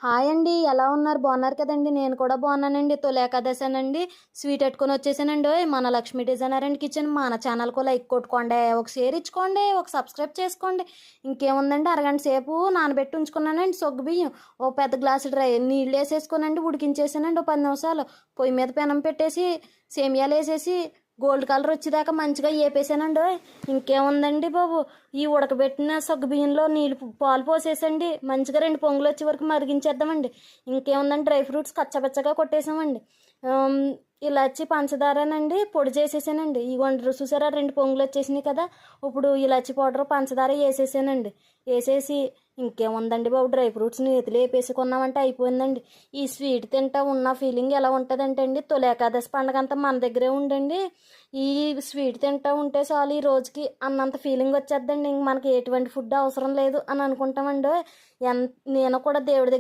Hi అండి. ఎలా ఉన్నారు? బాగున్నారు కదండి. నేను కూడా బాగున్నానండి. తొలి ఏకాదశానండి. స్వీట్ ఎట్టుకొని వచ్చేసానండి. మన లక్ష్మీ డిజైనర్ అండ్ కిచెన్ మన ఛానల్కు లైక్ కొట్టుకోండి, ఒక షేర్ ఇచ్చుకోండి, ఒక సబ్స్క్రైబ్ చేసుకోండి. ఇంకేముందండి, అరగంట సేపు నానబెట్టి ఉంచుకున్నానండి సొగ్గు బియ్యం. ఓ పెద్ద గ్లాసు నీళ్ళు వేసేసుకోనండి, ఉడికించేసానండి. ఓ 10 నిమిషాలు పొయ్యి మీద పెనం పెట్టేసి సేమియాలు వేసేసి గోల్డ్ కలర్ వచ్చేదాకా మంచిగా వేపేసానండి. ఇంకేముందండి బాబు, ఈ ఉడకబెట్టిన సగ్గు బియ్యంలో నీళ్ళు పాలు పోసేసండి మంచిగా 2 పొంగులు వచ్చే వరకు మరిగించేద్దామండి. ఇంకేముందండి, డ్రై ఫ్రూట్స్ కచ్చపచ్చగా కొట్టేసామండి. ఇలాచి పంచదారనండి పొడి చేసేసానండి. ఇగోండి చూసారా, 2 పొంగులు వచ్చేసినాయి కదా. ఇప్పుడు ఇలాచి పౌడర్ పంచదార వేసేసానండి. వేసేసి ఇంకేముందండి బాబు, డ్రై ఫ్రూట్స్ నేతిలో వేపేసుకున్నామంటే అయిపోయిందండి. ఈ స్వీట్ తింటా ఉన్న ఫీలింగ్ ఎలా ఉంటుందంటే అండి, తొలి ఏకాదశి పండుగ అంతా మన దగ్గరే ఉండండి. ఈ స్వీట్ తింటా ఉంటే చాలు ఈ రోజుకి అన్నంత ఫీలింగ్ వచ్చేద్దండి. ఇంక మనకి ఎటువంటి ఫుడ్ అవసరం లేదు అని అనుకుంటామండి. నేను కూడా దేవుడి దగ్గర